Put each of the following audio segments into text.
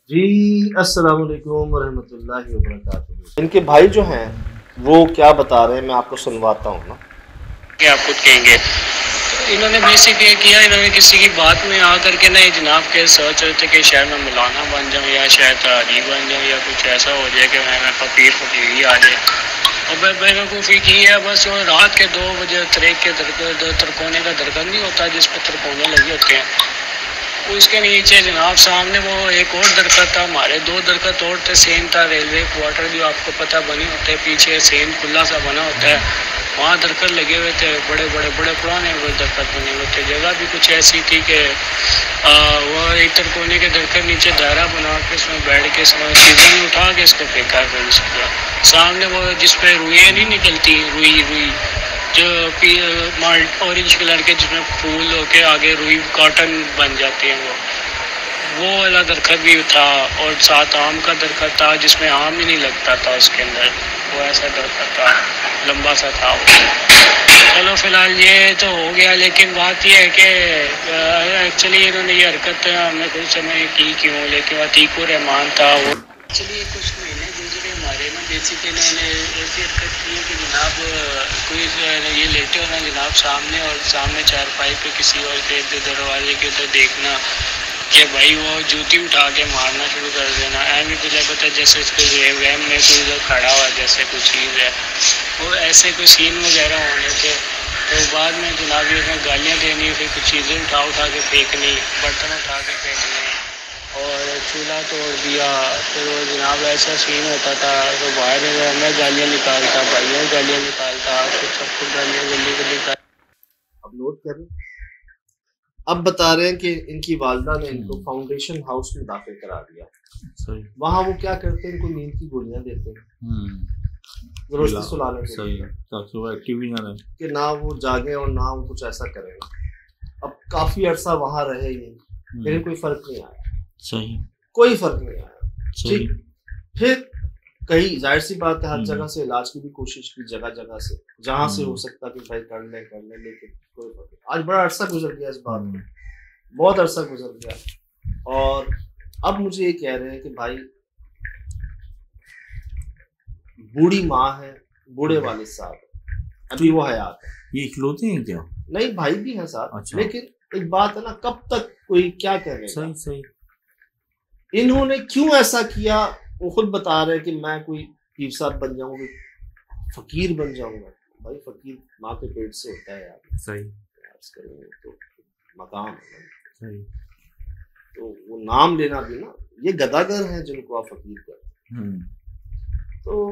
जी अस्सलाम वालेकुम रहमतुल्लाहि व बरकातुहू। इनके भाई जो हैं वो क्या बता रहे हैं मैं आपको सुनवाता हूँ ना। क्या आप खुद कहेंगे तो इन्होंने बेसिक ये किया, इन्होंने किसी की बात में आकर के नहीं जनाब के सोच रहे थे कि शायद मैं मौलाना बन जाऊँ या शायद हाजी बन जाऊँ या कुछ ऐसा हो जाए कि मैं फकीर ही आ जाए। और बेवकूफ़ी की है बस। वो रात के 2 बजे तरेक के तरकोने का दरकन नहीं होता जिस पर तरकोने लगे होते हैं, उसके नीचे जनाब सामने वो एक और दरख्त था, हमारे 2 दरख्त और थे। सेम था, रेलवे क्वार्टर जो आपको पता बने होते हैं, पीछे सेम खुला सा बना होता है, वहाँ दरख्त लगे हुए थे। बड़े पुराने वो दरख्त बने हुए थे। जगह भी कुछ ऐसी थी कि वो एक तरकोने के दरख्त नीचे दायरा बना के उसमें बैठ के सीजन उठा के इसको फेंका फिर उसको सामने वो जिस पे रुइयाँ नहीं निकलती, रुई जो ऑरेंज कलर के जिसमें फूल होके आगे रुई कॉटन बन जाते हैं, वो वाला दरख्त भी था। और साथ आम का दरख्त था जिसमें आम ही नहीं लगता था उसके अंदर, वो ऐसा दरख्त था, लंबा सा था वो। चलो फिलहाल ये तो हो गया, लेकिन बात ये है कि एक्चुअली इन्होंने ये हरकत हमने कुछ समय की क्यों, लेकिन अतीकुर रहमान था वो। चलिए कुछ महीने गुजरे हमारे में, बेसिकली इन्होंने ऐसी हरकत की है कि जनाब कोई ये लेटे हो ना जनाब सामने, और सामने चारपाई पे किसी और के दरवाजे के तो देखना कि भाई वो जूती उठा के मारना शुरू कर देना। ऐसे तुझे पता जैसे इसको वैम में कोई इधर खड़ा हुआ जैसे कुछ चीज़ है, वो ऐसे कोई सीन वगैरह होने थे। तो बाद में जनाब ये गालियाँ देनी, फिर कुछ चीज़ें उठा के फेंकनी, बर्तन उठा के फेंकने, और चूल्हा तोड़ दिया। फिर वो जनाब ऐसा सीन होता था तो बाहर मैं गालियाँ निकालता, भाइयों गालियाँ निकालता, फिर सबको गालियाँ गली अब नोट कर रहे हैं। अब बता रहे हैं कि इनकी वालदा ने इनको फाउंडेशन हाउस में दाखिल करा दिया। सही। वहाँ वो क्या करते हैं, इनको नींद की गोलियां देते हैं जबरदस्ती सुलाने के लिए, ताकि वो एक्टिव ही ना रहे, कि ना वो जागे और ना वो कुछ ऐसा करें। अब काफी अरसा वहाँ रहे ये, लेकिन कोई फर्क नहीं आया। सही, कोई फर्क नहीं आया। सही। ठीक, फिर कई जाहिर सी बात है हर जगह से इलाज की भी कोशिश की, जगह से जहां से हो सकता कि भाई कर ले, लेकिन कोई फर्क नहीं। आज बड़ा अरसा गुजर गया इस बात में, बहुत अरसा गुजर गया। और अब मुझे ये कह रहे हैं कि भाई बूढ़ी माँ है, बूढ़े वाले साहब, अभी वो हयात है। ये इकलौते हैं क्या? नहीं, भाई भी है साथ। अच्छा। लेकिन एक बात है ना, कब तक कोई क्या करेगा। सही सही। इन्होंने क्यों ऐसा किया वो खुद बता रहे हैं कि मैं कोई पीर साहब बन जाऊंगा, फकीर बन जाऊंगा। भाई फकीर माँ के पेट से होता है यार। सही। तो मकाम है ना। सही। तो वो नाम लेना भी ना, ये गदागर हैं जिनको आप फकीर करते हैं। तो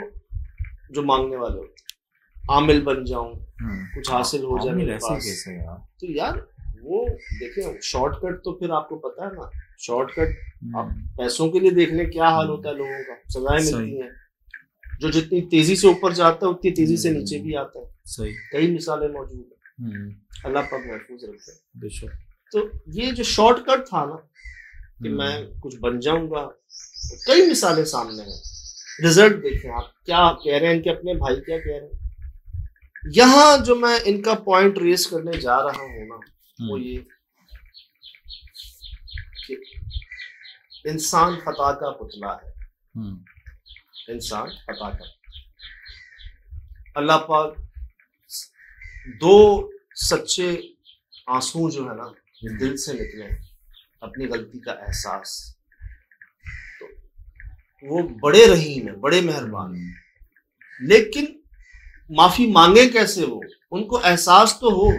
जो मांगने वाले होते हैं, आमिल बन जाऊं, कुछ हासिल हो जाए मेरे पास, तो यार वो देखें शॉर्टकट। तो फिर आपको पता है ना, शॉर्टकट आप पैसों के लिए देख लें क्या हाल होता है लोगों का, सजाएं मिलती हैं। जो जितनी तेजी से ऊपर जाता है उतनी तेजी से नीचे भी आता है। सही। कई मिसालें मौजूद है, अल्लाह पाक महफूज रखे बेशक। तो ये जो शॉर्टकट था ना कि मैं कुछ बन जाऊंगा, तो कई मिसालें सामने हैं। रिजल्ट देखें आप, क्या कह रहे हैं इनके अपने भाई, क्या कह रहे हैं। यहाँ जो मैं इनका पॉइंट रेस करने जा रहा हूँ ना, वो ये कि इंसान खता का पुतला है। इंसान खता का, अल्लाह पाक दो सच्चे आंसू जो है ना दिल से निकले, अपनी गलती का एहसास, तो वो बड़े रहीम है, बड़े मेहरबान है। लेकिन माफी मांगे कैसे वो, उनको एहसास तो हो,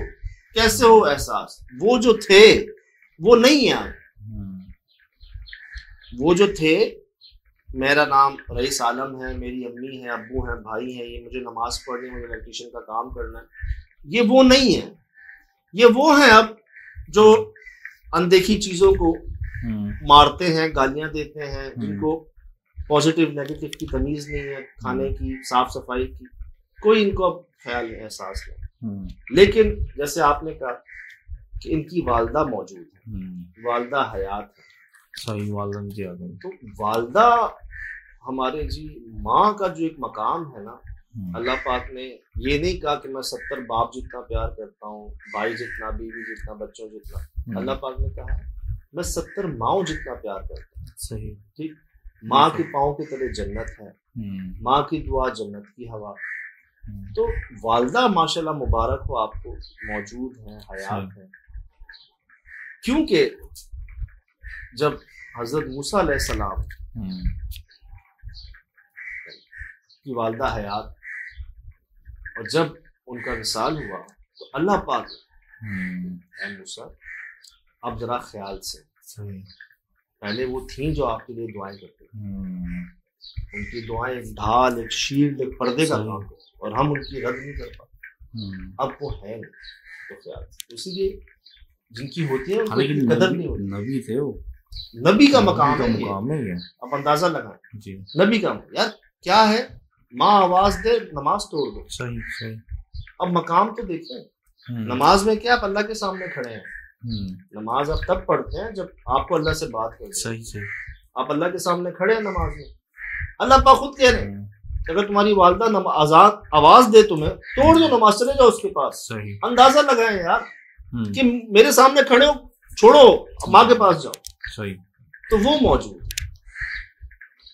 कैसे हो एहसास। वो जो थे वो नहीं आए। वो जो थे, मेरा नाम रईस आलम है, मेरी अम्मी है, अब्बू हैं, भाई हैं, ये मुझे नमाज पढ़नी, मुझे इलेक्ट्रिशियन का काम करना है, ये वो नहीं है। ये वो हैं अब जो अनदेखी चीजों को मारते हैं, गालियां देते हैं, जिनको पॉजिटिव नेगेटिव की तमीज नहीं है, खाने की, साफ सफाई की कोई इनको अब ख्याल नहीं, एहसास नहीं। लेकिन जैसे आपने कहा कि इनकी वालदा मौजूद है, वालदा हयात है। सही। वालदा तो वालदा हमारे जी माँ का जो एक मकाम है ना, अल्लाह पाक ने ये नहीं कहा कि मैं 70 बाप जितना प्यार करता हूँ, भाई जितना, बीवी जितना, बच्चों जितना। अल्लाह पाक ने कहा मैं 70 माओ जितना प्यार करता हूँ। सही। ठीक, माँ के पाँव के तले जन्नत है, माँ की दुआ जन्नत की हवा। तो वालदा माशाल्लाह मुबारक हो आपको, मौजूद हैं, हयात हैं। क्योंकि जब हजरत मूसा अलैहिस्सलाम की वालदा हयात और जब उनका विसाल हुआ तो अल्लाह पाक ऐ मूसा अब जरा ख्याल से, पहले वो थी जो आपके लिए दुआएं करते थे, उनकी दुआएं एक ढाल, एक शील्ड, एक पर्दे का काम है और हम उनकी रद्द नहीं कर पाते। अब वो है नहीं, तो ख्याल से, इसीलिए जिनकी होती है उनकी कदर नहीं होती। नबी थे वो, नबी का मकाम है ये। अब अंदाजा लगाएं जी, नबी का यार क्या है, माँ आवाज दे नमाज तोड़ दो। सही सही। अब मकाम तो देखें, नमाज में क्या आप अल्लाह के सामने खड़े हैं, नमाज आप तब पढ़ते हैं जब आपको अल्लाह से बात करनी। सही सही। आप अल्लाह के सामने खड़े हैं नमाज में, अल्लाह पाक खुद कह रहे हैं अगर तुम्हारी वालदा आवाज दे तुम्हें, तोड़ दो नमाज, चले जाओ उसके पास। सही। अंदाजा लगाएं यार कि मेरे सामने खड़े हो, छोड़ो माँ के पास जाओ। सही। तो वो मौजूद,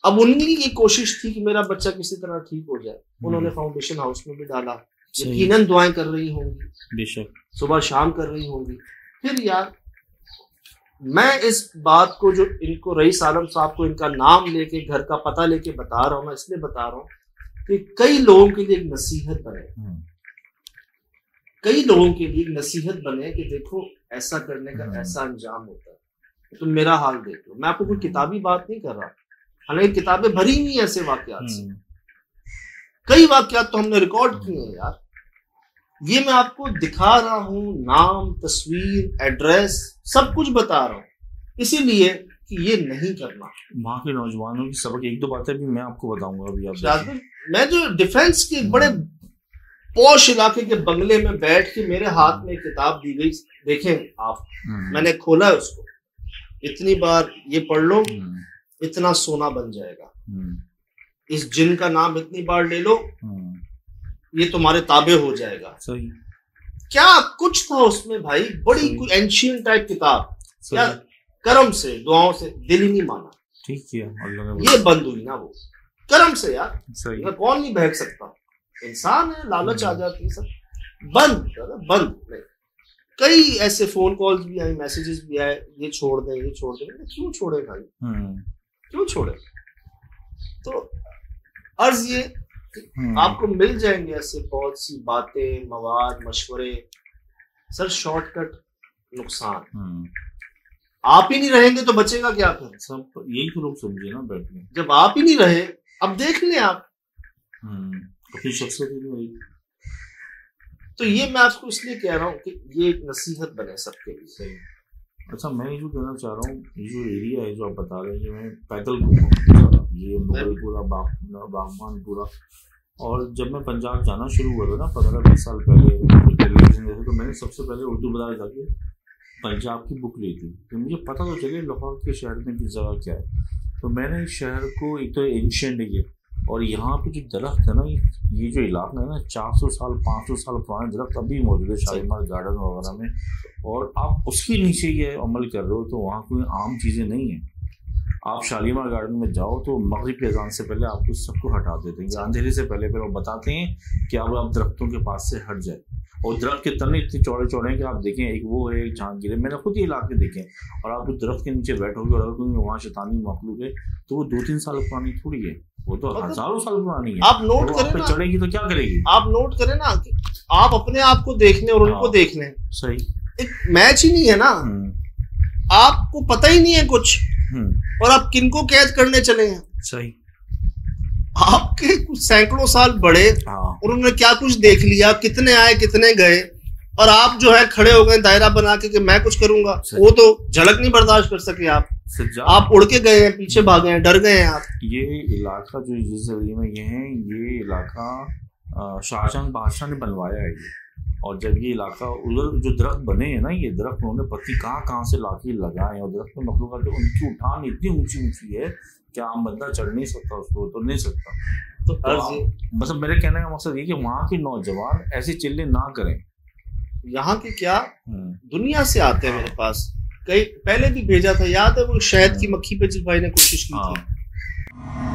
अब उन्हीं की कोशिश थी कि मेरा बच्चा किसी तरह ठीक हो जाए। उन्होंने फाउंडेशन हाउस में भी डाला, यकीनन दुआएं कर रही होंगी, बेशक सुबह शाम कर रही होंगी। फिर यार मैं इस बात को जो इनको रईस आलम साहब को इनका नाम लेके, घर का पता लेके बता रहा हूँ, मैं इसलिए बता रहा हूँ कि कई लोगों के लिए एक नसीहत बने, कई लोगों के लिए एक नसीहत बने कि देखो ऐसा करने का ऐसा अंजाम होता है। तो मेरा हाल देख लो, मैं आपको कोई किताबी बात नहीं कर रहा, हालांकि किताबें भरी नहीं ऐसे वाकयात से, कई वाकयात तो हमने रिकॉर्ड किए हैं यार। ये मैं आपको दिखा रहा हूँ, नाम, तस्वीर, एड्रेस सब कुछ बता रहा हूँ, इसीलिए कि ये नहीं करना। वहाँ के नौजवानों की सबक, एक दो बातें भी मैं आपको बताऊंगा अभी। आप मैं जो डिफेंस के बड़े पॉश इलाके के बंगले में बैठ के मेरे हाथ में किताब दी गई, देखें आप, मैंने खोला है उसको, इतनी बार ये पढ़ लो इतना सोना बन जाएगा, इस जिन का नाम इतनी बार ले लो ये तुम्हारे ताबे हो जाएगा। सही। क्या कुछ था उसमें भाई, बड़ी कोई एंशियंट टाइप किताब, क्या कर्म से, दुआओं से दिल ही नहीं माना, ठीक किया अल्लाह ने, ये बंद हुई ना वो कर्म से यार। सही। कौन नहीं बहक सकता, इंसान है, लालच आ जाती है, सब बंद नहीं। कई ऐसे फोन कॉल्स भी आए, मैसेजेस भी आए, ये छोड़ दें, ये छोड़ दें। क्यों छोड़े भाई, क्यों छोड़े? तो अर्ज ये आपको मिल जाएंगे ऐसे बहुत सी बातें, मवाद, मशवरे, सर शॉर्टकट नुकसान। आप ही नहीं रहेंगे तो बचेगा क्या फिर? सब यही तो लोग समझे ना बैठ के, जब आप ही नहीं रहे, अब देख लें आप अपनी शख्सियत ही नहीं। तो ये मैं आपको इसलिए कह रहा हूँ कि ये एक नसीहत बने सबके लिए। सही। अच्छा, मैं ये जो कहना चाह रहा हूँ, ये जो एरिया है जो आप बता रहे हैं, ये मैं पैदल घूमा, ये मुगलपुरा, बागमानपुरा, और जब मैं पंजाब जाना शुरू हुआ था ना 15-20 साल पहले टेलीविजन जैसे, तो मैंने सबसे पहले उर्दू बाजार जाके पंजाब की बुक ली थी, तो मुझे पता तो चले लाहौर के शहर में किस जगह क्या है। तो मैंने इस शहर को, एक तो एंशिएंट है ये, और यहाँ पे जो दरख्त है ना, ये जो इलाका है ना, 400 साल 500 साल पुराने दरख्त अभी मौजूद है शालीमार गार्डन वगैरह में, और आप उसके नीचे ये अमल कर रहे हो, तो वहाँ कोई आम चीज़ें नहीं है। आप शालीमार गार्डन में जाओ तो मगरिब के अज़ान से पहले आपको सबको हटा देते हैं, अंधेरे से पहले वो बताते हैं कि अब आप दरख्तों के पास से हट जाए, और दरख्त के तने इतने चौड़े चौड़े हैं कि आप देखें, एक वो है, एक जहाँ गिरे, मैंने खुद ये इलाके देखे, और आप उस दरख्त के नीचे बैठोगे और अगर वहाँ शैतानी मखलूक है तो वो 2-3 साल पुरानी थोड़ी है, वो तो हजारों साल पुरानी है। आप नोट करें ना, चढ़ेगी तो क्या करेगी? आप नोट करें ना कि आप अपने आप को देखने और उनको देखने, सही, एक मैच ही नहीं है ना, आपको पता ही नहीं है कुछ, और आप किनको कैद करने चले हैं। सही। आपके कुछ सैकड़ों साल बड़े, और उन्होंने क्या कुछ देख लिया, कितने आए कितने गए, और आप जो है खड़े हो गए दायरा बना के कि मैं कुछ करूंगा, वो तो झलक नहीं बर्दाश्त कर सके आप उड़ के गए हैं, पीछे भागे हैं, डर गए हैं आप। ये इलाका जो जिस एरिया में ये है, ये इलाका शाहजहां बादशाह ने बनवाया है ये, और जब ये इलाका उधर जो दरख्त बने हैं ना, ये दरख्त उन्होंने पत्ती कहाँ से लाके लगाए, और दरख्त में मखलूक आते, उनकी उठान इतनी ऊंची ऊंची है कि आम बंदा चढ़ नहीं सकता, उसको तो नहीं सकता। तो मतलब मेरे कहने का मकसद ये कि वहाँ के नौजवान ऐसे चिल्ले ना करें। यहाँ के क्या दुनिया से आते हैं मेरे पास, कई पहले भी भेजा था, याद है वो शहद की मक्खी पे जिस भाई ने कोशिश की थी। हाँ